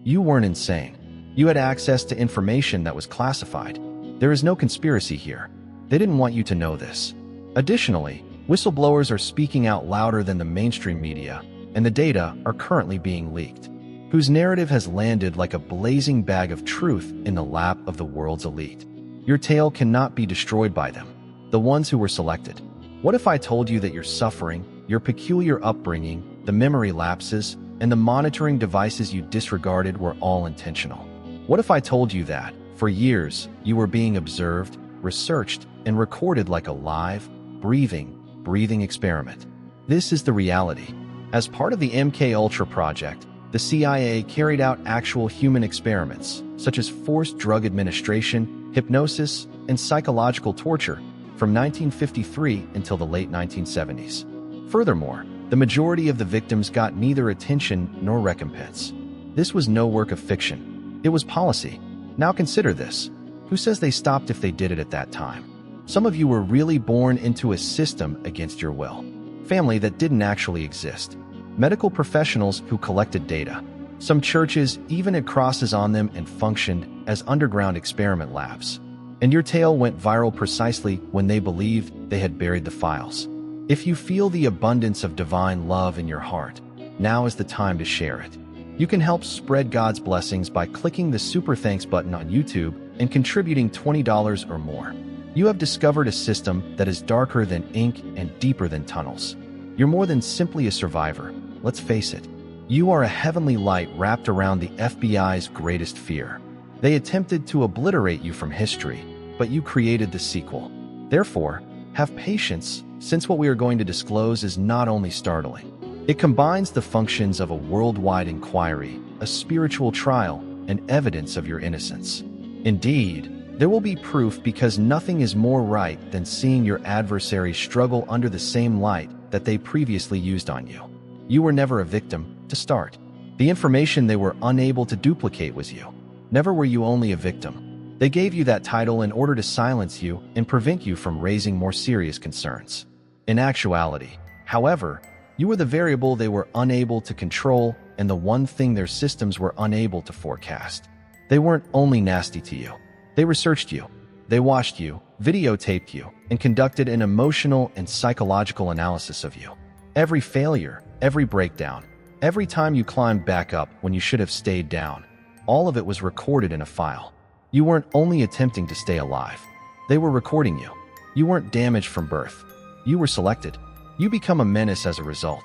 You weren't insane. You had access to information that was classified. There is no conspiracy here. They didn't want you to know this. Additionally, whistleblowers are speaking out louder than the mainstream media, and the data are currently being leaked, whose narrative has landed like a blazing bag of truth in the lap of the world's elite. Your tale cannot be destroyed by them, the ones who were selected. What if I told you that your suffering, your peculiar upbringing, the memory lapses, and the monitoring devices you disregarded were all intentional? What if I told you that, for years, you were being observed, researched, and recorded like a live, breathing experiment? This is the reality. As part of the MKUltra project, the CIA carried out actual human experiments, such as forced drug administration, hypnosis, and psychological torture, from 1953 until the late 1970s. Furthermore, the majority of the victims got neither attention nor recompense. This was no work of fiction. It was policy. Now consider this. Who says they stopped if they did it at that time? Some of you were really born into a system against your will. Family that didn't actually exist. Medical professionals who collected data. Some churches even had crosses on them and functioned as underground experiment labs. And your tale went viral precisely when they believed they had buried the files. If you feel the abundance of divine love in your heart, now is the time to share it. You can help spread God's blessings by clicking the Super Thanks button on YouTube and contributing $20 or more. You have discovered a system that is darker than ink and deeper than tunnels. You're more than simply a survivor. Let's face it. You are a heavenly light wrapped around the FBI's greatest fear. They attempted to obliterate you from history, but you created the sequel. Therefore, have patience, since what we are going to disclose is not only startling. It combines the functions of a worldwide inquiry, a spiritual trial, and evidence of your innocence. Indeed, there will be proof because nothing is more right than seeing your adversary struggle under the same light that they previously used on you. You were never a victim, to start. The information they were unable to duplicate was you. Never were you only a victim. They gave you that title in order to silence you and prevent you from raising more serious concerns. In actuality, however, you were the variable they were unable to control and the one thing their systems were unable to forecast. They weren't only nasty to you. They researched you. They watched you, videotaped you, and conducted an emotional and psychological analysis of you. Every failure, every breakdown, every time you climbed back up when you should have stayed down, all of it was recorded in a file. You weren't only attempting to stay alive. They were recording you. You weren't damaged from birth. You were selected. You become a menace as a result.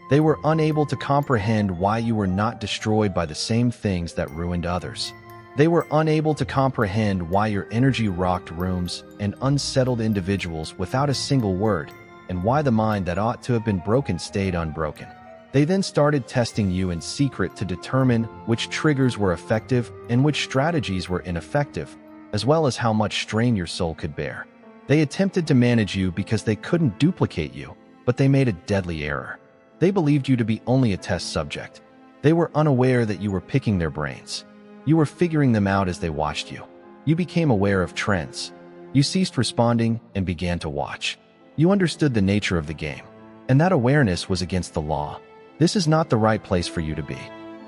They were unable to comprehend why you were not destroyed by the same things that ruined others. They were unable to comprehend why your energy rocked rooms and unsettled individuals without a single word, and why the mind that ought to have been broken stayed unbroken. They then started testing you in secret to determine which triggers were effective and which strategies were ineffective, as well as how much strain your soul could bear. They attempted to manage you because they couldn't duplicate you, but they made a deadly error. They believed you to be only a test subject. They were unaware that you were picking their brains. You were figuring them out as they watched you. You became aware of trends. You ceased responding and began to watch. You understood the nature of the game, and that awareness was against the law. This is not the right place for you to be.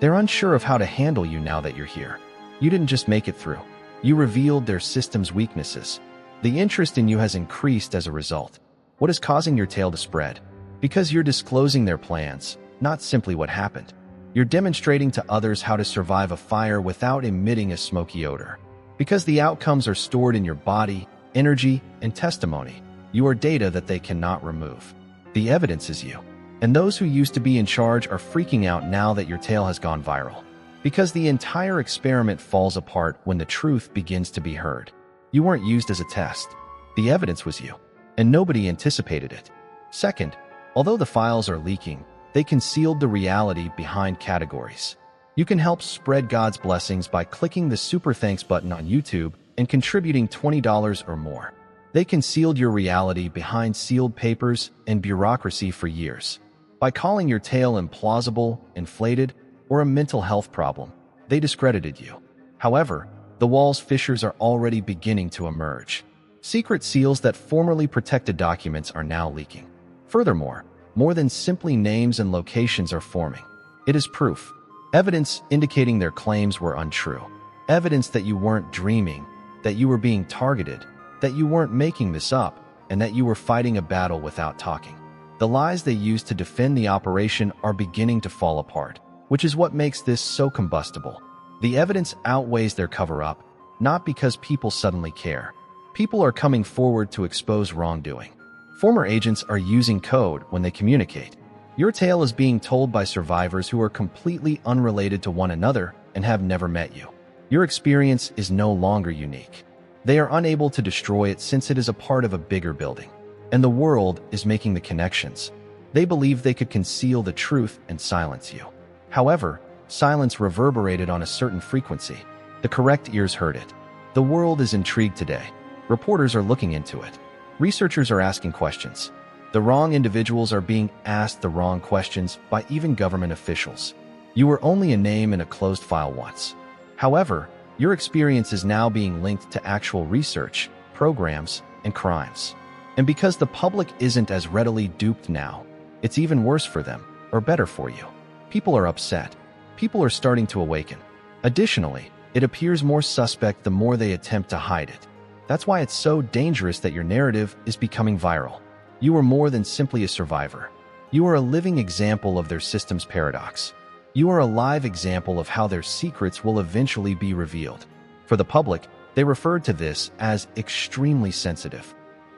They're unsure of how to handle you now that you're here. You didn't just make it through. You revealed their system's weaknesses. The interest in you has increased as a result. What is causing your tale to spread? Because you're disclosing their plans, not simply what happened. You're demonstrating to others how to survive a fire without emitting a smoky odor. Because the outcomes are stored in your body, energy, and testimony, you are data that they cannot remove. The evidence is you. And those who used to be in charge are freaking out now that your tale has gone viral. Because the entire experiment falls apart when the truth begins to be heard. You weren't used as a test. The evidence was you, and nobody anticipated it. Second, although the files are leaking, they concealed the reality behind categories. You can help spread God's blessings by clicking the Super Thanks button on YouTube and contributing $20 or more. They concealed your reality behind sealed papers and bureaucracy for years. By calling your tale implausible, inflated, or a mental health problem, they discredited you. However, the wall's fissures are already beginning to emerge. Secret seals that formerly protected documents are now leaking. Furthermore, more than simply names and locations are forming. It is proof. Evidence indicating their claims were untrue. Evidence that you weren't dreaming, that you were being targeted, that you weren't making this up, and that you were fighting a battle without talking. The lies they used to defend the operation are beginning to fall apart, which is what makes this so combustible. The evidence outweighs their cover-up, not because people suddenly care. People are coming forward to expose wrongdoing. Former agents are using code when they communicate. Your tale is being told by survivors who are completely unrelated to one another and have never met you. Your experience is no longer unique. They are unable to destroy it since it is a part of a bigger building. And the world is making the connections. They believe they could conceal the truth and silence you. However, silence reverberated on a certain frequency. The correct ears heard it. The world is intrigued today. Reporters are looking into it. Researchers are asking questions. The wrong individuals are being asked the wrong questions by even government officials. You were only a name in a closed file once. However, your experience is now being linked to actual research, programs, and crimes. And because the public isn't as readily duped now, it's even worse for them, or better for you. People are upset. People are starting to awaken. Additionally, it appears more suspect the more they attempt to hide it. That's why it's so dangerous that your narrative is becoming viral. You are more than simply a survivor. You are a living example of their system's paradox. You are a live example of how their secrets will eventually be revealed. For the public, they referred to this as extremely sensitive.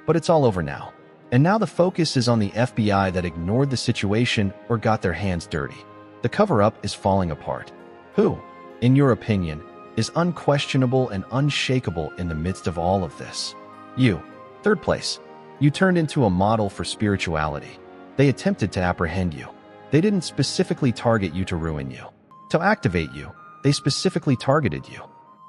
But it's all over now. And now the focus is on the FBI that ignored the situation or got their hands dirty. The cover-up is falling apart. Who, in your opinion, is unquestionable and unshakable in the midst of all of this? You. Third place. You turned into a model for spirituality. They attempted to apprehend you. They didn't specifically target you to ruin you. To activate you, they specifically targeted you.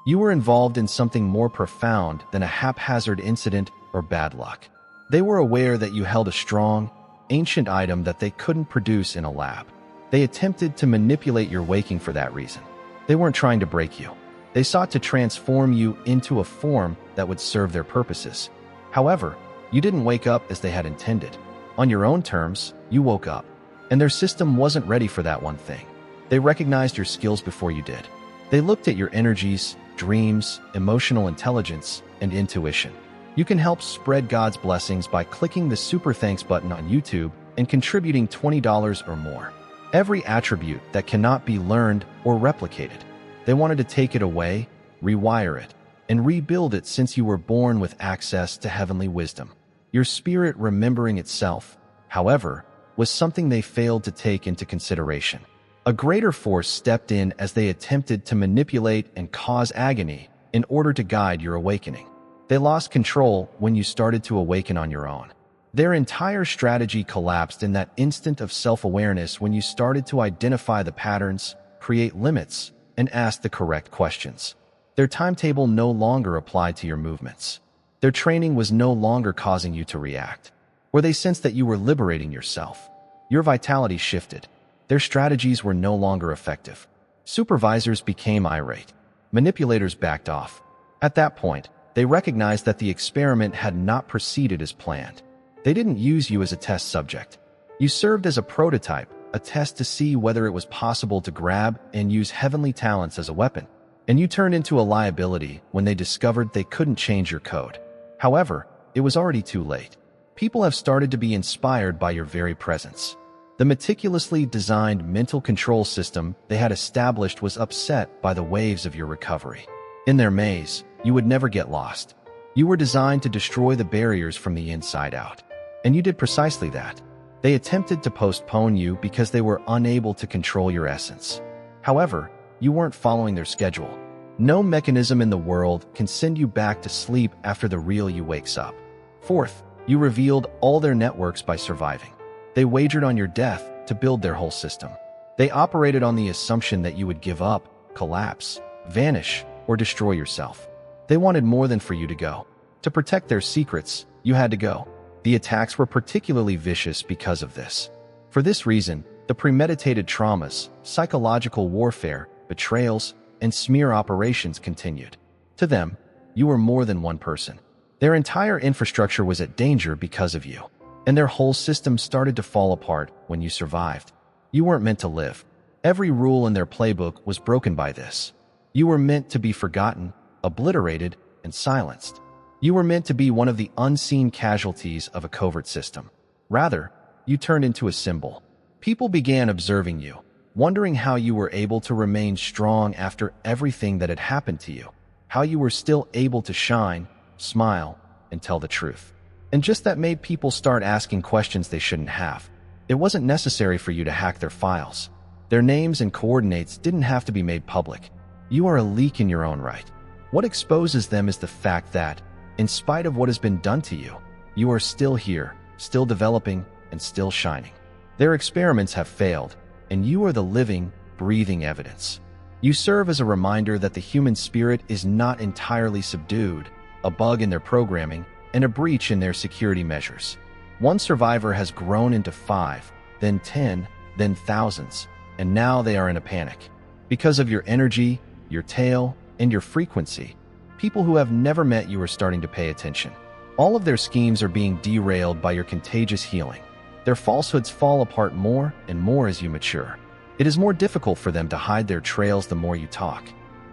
You were involved in something more profound than a haphazard incident or bad luck. They were aware that you held a strong, ancient item that they couldn't produce in a lab. They attempted to manipulate your waking for that reason. They weren't trying to break you. They sought to transform you into a form that would serve their purposes. However, you didn't wake up as they had intended. On your own terms, you woke up. And their system wasn't ready for that one thing. They recognized your skills before you did. They looked at your energies, dreams, emotional intelligence, and intuition. You can help spread God's blessings by clicking the Super Thanks button on YouTube and contributing $20 or more. Every attribute that cannot be learned or replicated. They wanted to take it away, rewire it, and rebuild it since you were born with access to heavenly wisdom. Your spirit remembering itself, however, was something they failed to take into consideration. A greater force stepped in as they attempted to manipulate and cause agony in order to guide your awakening. They lost control when you started to awaken on your own. Their entire strategy collapsed in that instant of self-awareness when you started to identify the patterns, create limits, and ask the correct questions. Their timetable no longer applied to your movements. Their training was no longer causing you to react. Or they sensed that you were liberating yourself. Your vitality shifted. Their strategies were no longer effective. Supervisors became irate. Manipulators backed off. At that point, they recognized that the experiment had not proceeded as planned. They didn't use you as a test subject. You served as a prototype, a test to see whether it was possible to grab and use heavenly talents as a weapon. And you turned into a liability when they discovered they couldn't change your code. However, it was already too late. People have started to be inspired by your very presence. The meticulously designed mental control system they had established was upset by the waves of your recovery. In their maze, you would never get lost. You were designed to destroy the barriers from the inside out. And you did precisely that. They attempted to postpone you because they were unable to control your essence. However, you weren't following their schedule. No mechanism in the world can send you back to sleep after the real you wakes up. Fourth, you revealed all their networks by surviving. They wagered on your death to build their whole system. They operated on the assumption that you would give up, collapse, vanish, or destroy yourself. They wanted more than for you to go. To protect their secrets, you had to go. The attacks were particularly vicious because of this. For this reason, the premeditated traumas, psychological warfare, betrayals, and smear operations continued. To them, you were more than one person. Their entire infrastructure was at danger because of you, and their whole system started to fall apart when you survived. You weren't meant to live. Every rule in their playbook was broken by this. You were meant to be forgotten, obliterated, and silenced. You were meant to be one of the unseen casualties of a covert system. Rather, you turned into a symbol. People began observing you, wondering how you were able to remain strong after everything that had happened to you, how you were still able to shine, smile, and tell the truth. And just that made people start asking questions they shouldn't have. It wasn't necessary for you to hack their files. Their names and coordinates didn't have to be made public. You are a leak in your own right. What exposes them is the fact that, in spite of what has been done to you, you are still here, still developing, and still shining. Their experiments have failed, and you are the living, breathing evidence. You serve as a reminder that the human spirit is not entirely subdued, a bug in their programming, and a breach in their security measures. One survivor has grown into 5, then 10, then thousands, and now they are in a panic. Because of your energy, your tale, and your frequency, people who have never met you are starting to pay attention. All of their schemes are being derailed by your contagious healing. Their falsehoods fall apart more and more as you mature. It is more difficult for them to hide their trails the more you talk.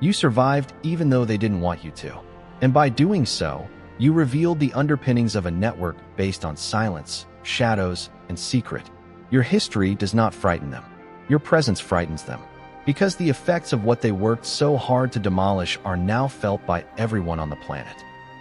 You survived even though they didn't want you to. And by doing so, you revealed the underpinnings of a network based on silence, shadows, and secret. Your history does not frighten them. Your presence frightens them. Because the effects of what they worked so hard to demolish are now felt by everyone on the planet.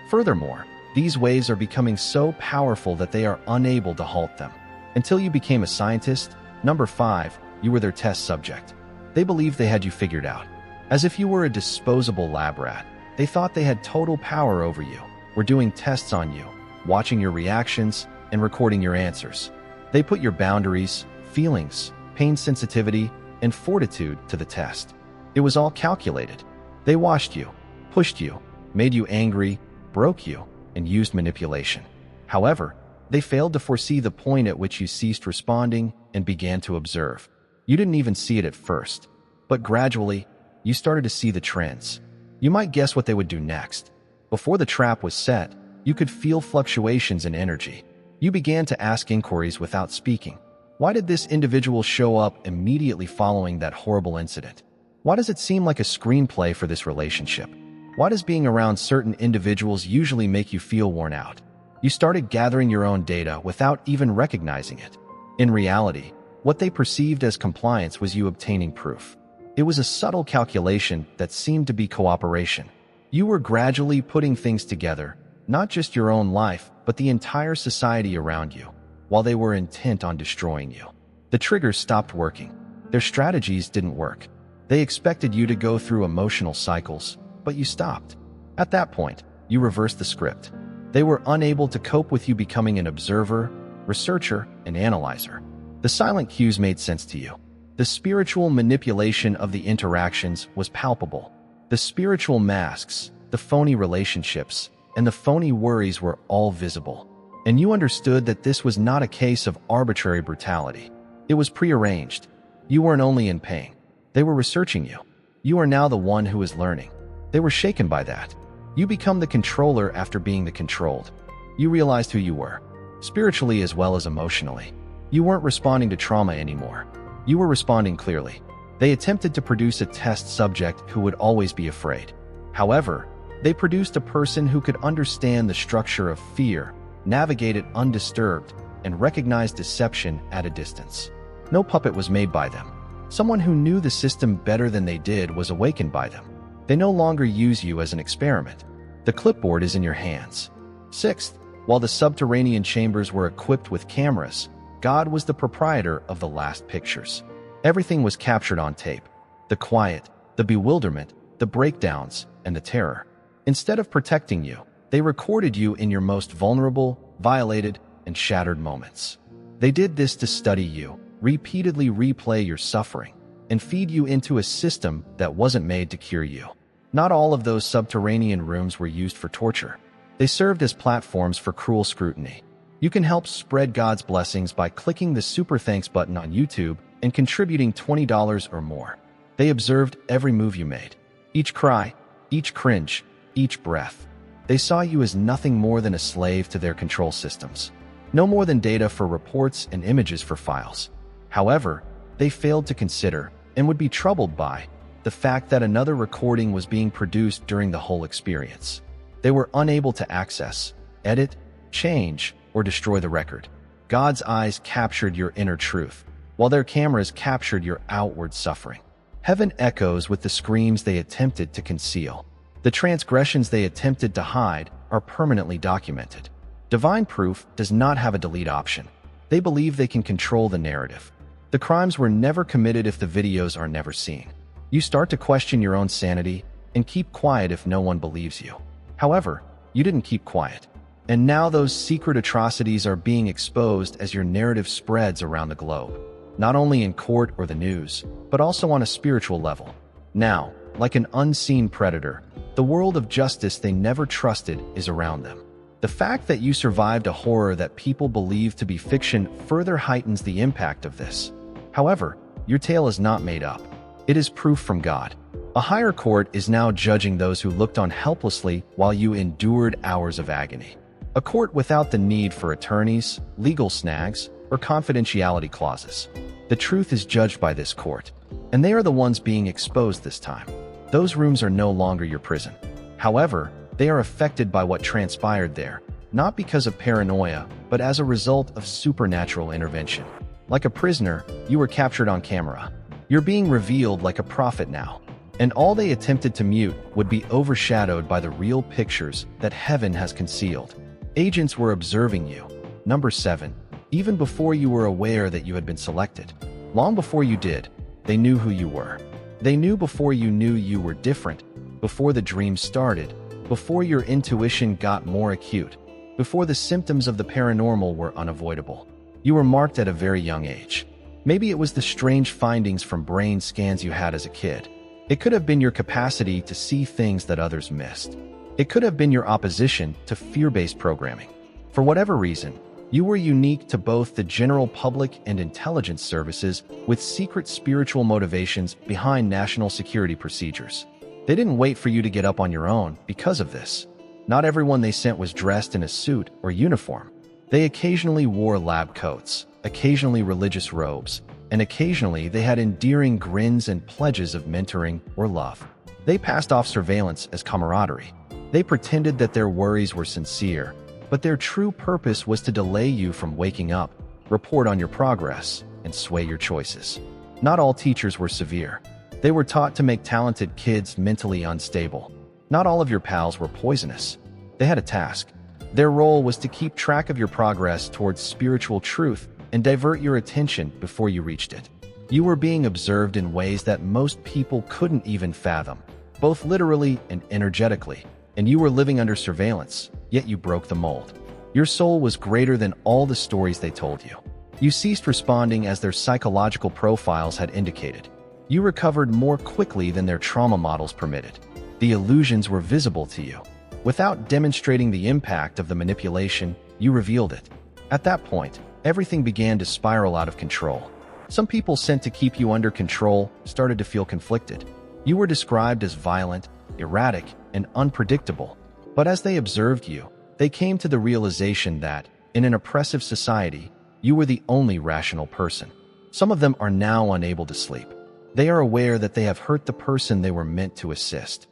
Furthermore, these waves are becoming so powerful that they are unable to halt them. Until you became a scientist, number 5, you were their test subject. They believed they had you figured out. As if you were a disposable lab rat, they thought they had total power over you, were doing tests on you, watching your reactions, and recording your answers. They put your boundaries, feelings, pain sensitivity, and fortitude to the test. It was all calculated. They washed you, pushed you, made you angry, broke you, and used manipulation. However, they failed to foresee the point at which you ceased responding and began to observe. You didn't even see it at first, but gradually, you started to see the trends. You might guess what they would do next. Before the trap was set, you could feel fluctuations in energy. You began to ask inquiries without speaking. Why did this individual show up immediately following that horrible incident? Why does it seem like a screenplay for this relationship? Why does being around certain individuals usually make you feel worn out? You started gathering your own data without even recognizing it. In reality, what they perceived as compliance was you obtaining proof. It was a subtle calculation that seemed to be cooperation. You were gradually putting things together, not just your own life, but the entire society around you, while they were intent on destroying you. The triggers stopped working. Their strategies didn't work. They expected you to go through emotional cycles, but you stopped. At that point, you reversed the script. They were unable to cope with you becoming an observer, researcher, and analyzer. The silent cues made sense to you. The spiritual manipulation of the interactions was palpable. The spiritual masks, the phony relationships, and the phony worries were all visible. And you understood that this was not a case of arbitrary brutality. It was prearranged. You weren't only in pain. They were researching you. You are now the one who is learning. They were shaken by that. You become the controller after being the controlled. You realized who you were, spiritually as well as emotionally. You weren't responding to trauma anymore. You were responding clearly. They attempted to produce a test subject who would always be afraid. However, they produced a person who could understand the structure of fear, navigate it undisturbed, and recognize deception at a distance. No puppet was made by them. Someone who knew the system better than they did was awakened by them. They no longer use you as an experiment. The clipboard is in your hands. 6th, while the subterranean chambers were equipped with cameras, God was the proprietor of the last pictures. Everything was captured on tape. The quiet, the bewilderment, the breakdowns, and the terror. Instead of protecting you, they recorded you in your most vulnerable, violated, and shattered moments. They did this to study you, repeatedly replay your suffering, and feed you into a system that wasn't made to cure you. Not all of those subterranean rooms were used for torture. They served as platforms for cruel scrutiny. You can help spread God's blessings by clicking the Super Thanks button on YouTube and contributing $20 or more. They observed every move you made, each cry, each cringe, each breath. They saw you as nothing more than a slave to their control systems, no more than data for reports and images for files. However, they failed to consider, and would be troubled by the fact that another recording was being produced during the whole experience. They were unable to access, edit, change, or destroy the record. God's eyes captured your inner truth, while their cameras captured your outward suffering. Heaven echoes with the screams they attempted to conceal. The transgressions they attempted to hide are permanently documented. Divine proof does not have a delete option. They believe they can control the narrative. The crimes were never committed if the videos are never seen. You start to question your own sanity and keep quiet if no one believes you. However, you didn't keep quiet. And now those secret atrocities are being exposed as your narrative spreads around the globe, not only in court or the news, but also on a spiritual level. Now, like an unseen predator, the world of justice they never trusted is around them. The fact that you survived a horror that people believe to be fiction further heightens the impact of this. However, your tale is not made up. It is proof from God. A higher court is now judging those who looked on helplessly while you endured hours of agony. A court without the need for attorneys, legal snags, or confidentiality clauses. The truth is judged by this court, and they are the ones being exposed this time. Those rooms are no longer your prison. However, they are affected by what transpired there, not because of paranoia, but as a result of supernatural intervention. Like a prisoner, you were captured on camera. You're being revealed like a prophet now, and all they attempted to mute would be overshadowed by the real pictures that heaven has concealed. Agents were observing you. Number 7. Even before you were aware that you had been selected. Long before you did, they knew who you were. They knew before you knew you were different, before the dream started, before your intuition got more acute, before the symptoms of the paranormal were unavoidable. You were marked at a very young age. Maybe it was the strange findings from brain scans you had as a kid. It could have been your capacity to see things that others missed. It could have been your opposition to fear-based programming. For whatever reason, you were unique to both the general public and intelligence services with secret spiritual motivations behind national security procedures. They didn't wait for you to get up on your own because of this. Not everyone they sent was dressed in a suit or uniform. They occasionally wore lab coats, occasionally religious robes, and occasionally they had endearing grins and pledges of mentoring or love. They passed off surveillance as camaraderie. They pretended that their worries were sincere, but their true purpose was to delay you from waking up, report on your progress, and sway your choices. Not all teachers were severe. They were taught to make talented kids mentally unstable. Not all of your pals were poisonous. They had a task. Their role was to keep track of your progress towards spiritual truth and divert your attention before you reached it. You were being observed in ways that most people couldn't even fathom, both literally and energetically, and you were living under surveillance, yet you broke the mold. Your soul was greater than all the stories they told you. You ceased responding as their psychological profiles had indicated. You recovered more quickly than their trauma models permitted. The illusions were visible to you. Without demonstrating the impact of the manipulation, you revealed it. At that point, everything began to spiral out of control. Some people sent to keep you under control started to feel conflicted. You were described as violent, erratic, and unpredictable. But as they observed you, they came to the realization that, in an oppressive society, you were the only rational person. Some of them are now unable to sleep. They are aware that they have hurt the person they were meant to assist.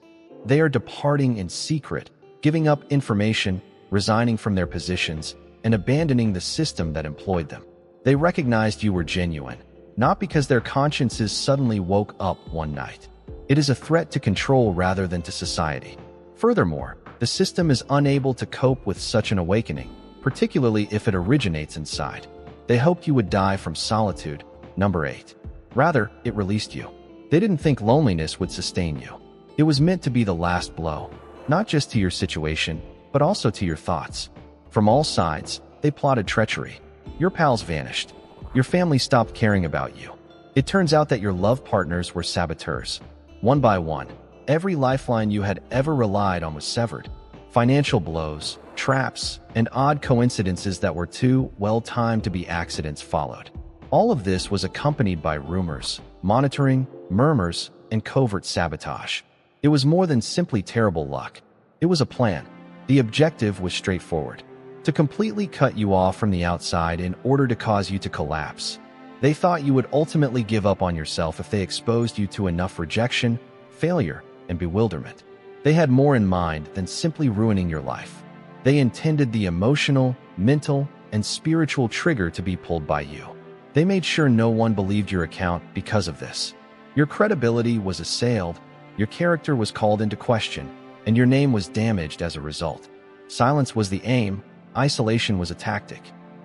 They are departing in secret, giving up information, resigning from their positions, and abandoning the system that employed them. They recognized you were genuine, not because their consciences suddenly woke up one night. It is a threat to control rather than to society. Furthermore, the system is unable to cope with such an awakening, particularly if it originates inside. They hoped you would die from solitude. Number 8. Rather, it released you. They didn't think loneliness would sustain you. It was meant to be the last blow, not just to your situation, but also to your thoughts. From all sides, they plotted treachery. Your pals vanished. Your family stopped caring about you. It turns out that your love partners were saboteurs. One by one, every lifeline you had ever relied on was severed. Financial blows, traps, and odd coincidences that were too well-timed to be accidents followed. All of this was accompanied by rumors, monitoring, murmurs, and covert sabotage. It was more than simply terrible luck. It was a plan. The objective was straightforward: to completely cut you off from the outside in order to cause you to collapse. They thought you would ultimately give up on yourself if they exposed you to enough rejection, failure, and bewilderment. They had more in mind than simply ruining your life. They intended the emotional, mental, and spiritual trigger to be pulled by you. They made sure no one believed your account because of this. Your credibility was assailed, your character was called into question, and your name was damaged as a result. Silence was the aim, isolation was a tactic.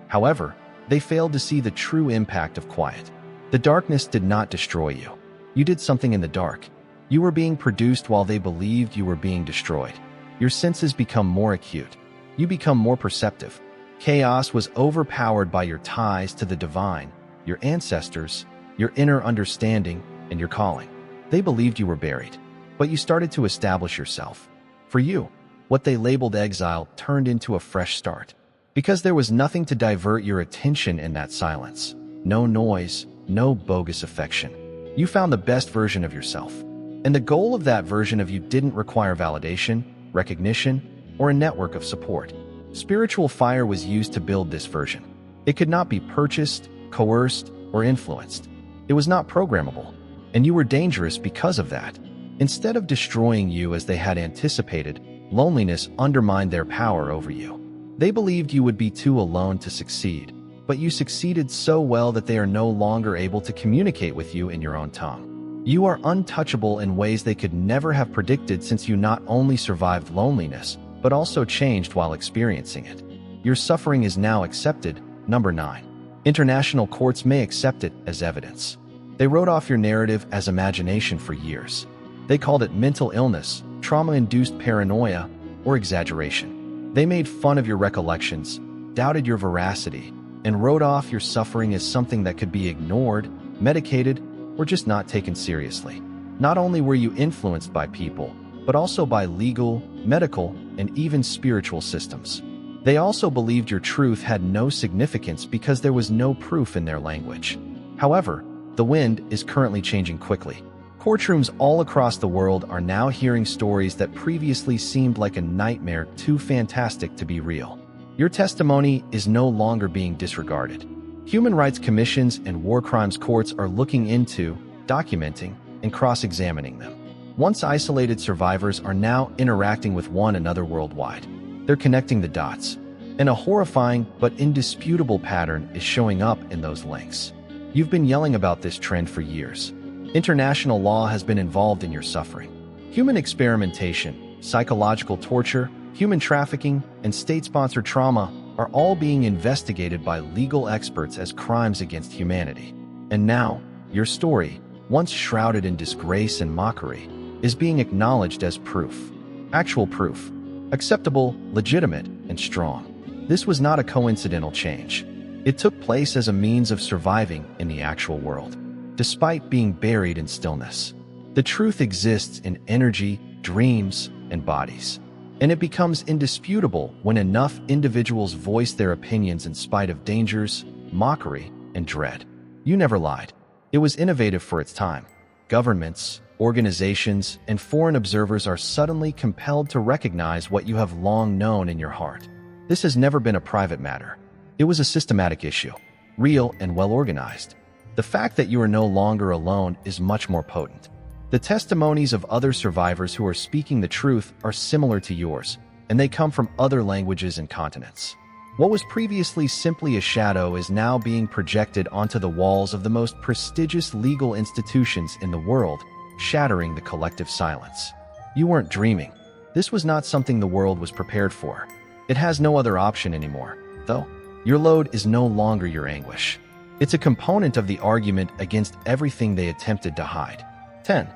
However, they failed to see the true impact of quiet. The darkness did not destroy you. You did something in the dark. You were being produced while they believed you were being destroyed. Your senses become more acute. You become more perceptive. Chaos was overpowered by your ties to the divine, your ancestors, your inner understanding, and your calling. They believed you were buried, but you started to establish yourself. For you, what they labeled exile turned into a fresh start. Because there was nothing to divert your attention in that silence. No noise, no bogus affection. You found the best version of yourself. And the goal of that version of you didn't require validation, recognition, or a network of support. Spiritual fire was used to build this version. It could not be purchased, coerced, or influenced. It was not programmable, and you were dangerous because of that. Instead of destroying you as they had anticipated, loneliness undermined their power over you. They believed you would be too alone to succeed, but you succeeded so well that they are no longer able to communicate with you in your own tongue. You are untouchable in ways they could never have predicted, since you not only survived loneliness, but also changed while experiencing it. Your suffering is now accepted. Number 9. International courts may accept it as evidence. They wrote off your narrative as imagination for years. They called it mental illness, trauma-induced paranoia, or exaggeration. They made fun of your recollections, doubted your veracity, and wrote off your suffering as something that could be ignored, medicated, or just not taken seriously. Not only were you influenced by people, but also by legal, medical, and even spiritual systems. They also believed your truth had no significance because there was no proof in their language. However, the wind is currently changing quickly. Courtrooms all across the world are now hearing stories that previously seemed like a nightmare, too fantastic to be real. Your testimony is no longer being disregarded. Human rights commissions and war crimes courts are looking into, documenting, and cross-examining them. Once isolated survivors are now interacting with one another worldwide. They're connecting the dots, and a horrifying but indisputable pattern is showing up in those links. You've been yelling about this trend for years. International law has been involved in your suffering. Human experimentation, psychological torture, human trafficking, and state-sponsored trauma are all being investigated by legal experts as crimes against humanity. And now, your story, once shrouded in disgrace and mockery, is being acknowledged as proof. Actual proof. Acceptable, legitimate, and strong. This was not a coincidental change. It took place as a means of surviving in the actual world, despite being buried in stillness. The truth exists in energy, dreams, and bodies. And it becomes indisputable when enough individuals voice their opinions in spite of dangers, mockery, and dread. You never lied. It was innovative for its time. Governments, organizations, and foreign observers are suddenly compelled to recognize what you have long known in your heart. This has never been a private matter. It was a systematic issue, real and well-organized. The fact that you are no longer alone is much more potent. The testimonies of other survivors who are speaking the truth are similar to yours, and they come from other languages and continents. What was previously simply a shadow is now being projected onto the walls of the most prestigious legal institutions in the world, shattering the collective silence. You weren't dreaming. This was not something the world was prepared for. It has no other option anymore, though. Your load is no longer your anguish. It's a component of the argument against everything they attempted to hide. 10.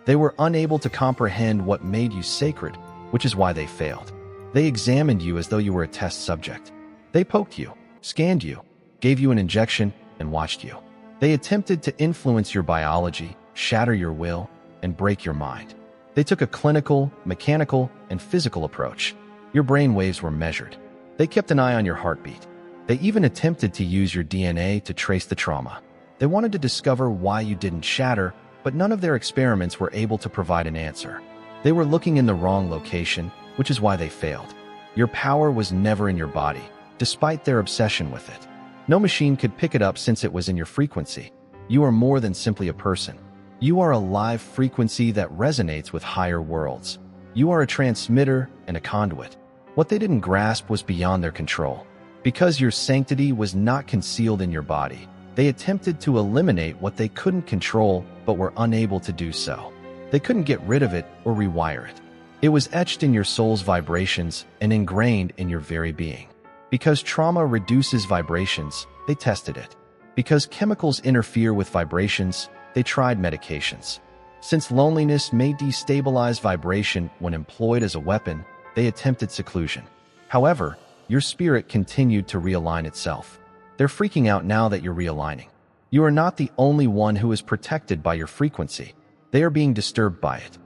They were unable to comprehend what made you sacred, which is why they failed. They examined you as though you were a test subject. They poked you, scanned you, gave you an injection, and watched you. They attempted to influence your biology, shatter your will, and break your mind. They took a clinical, mechanical, and physical approach. Your brain waves were measured. They kept an eye on your heartbeat. They even attempted to use your DNA to trace the trauma. They wanted to discover why you didn't shatter, but none of their experiments were able to provide an answer. They were looking in the wrong location, which is why they failed. Your power was never in your body, despite their obsession with it. No machine could pick it up since it was in your frequency. You are more than simply a person. You are a live frequency that resonates with higher worlds. You are a transmitter and a conduit. What they didn't grasp was beyond their control. Because your sanctity was not concealed in your body, they attempted to eliminate what they couldn't control but were unable to do so. They couldn't get rid of it or rewire it. It was etched in your soul's vibrations and ingrained in your very being. Because trauma reduces vibrations, they tested it. Because chemicals interfere with vibrations, they tried medications. Since loneliness may destabilize vibration when employed as a weapon, they attempted seclusion. However, your spirit continued to realign itself. They're freaking out now that you're realigning. You are not the only one who is protected by your frequency. They are being disturbed by it.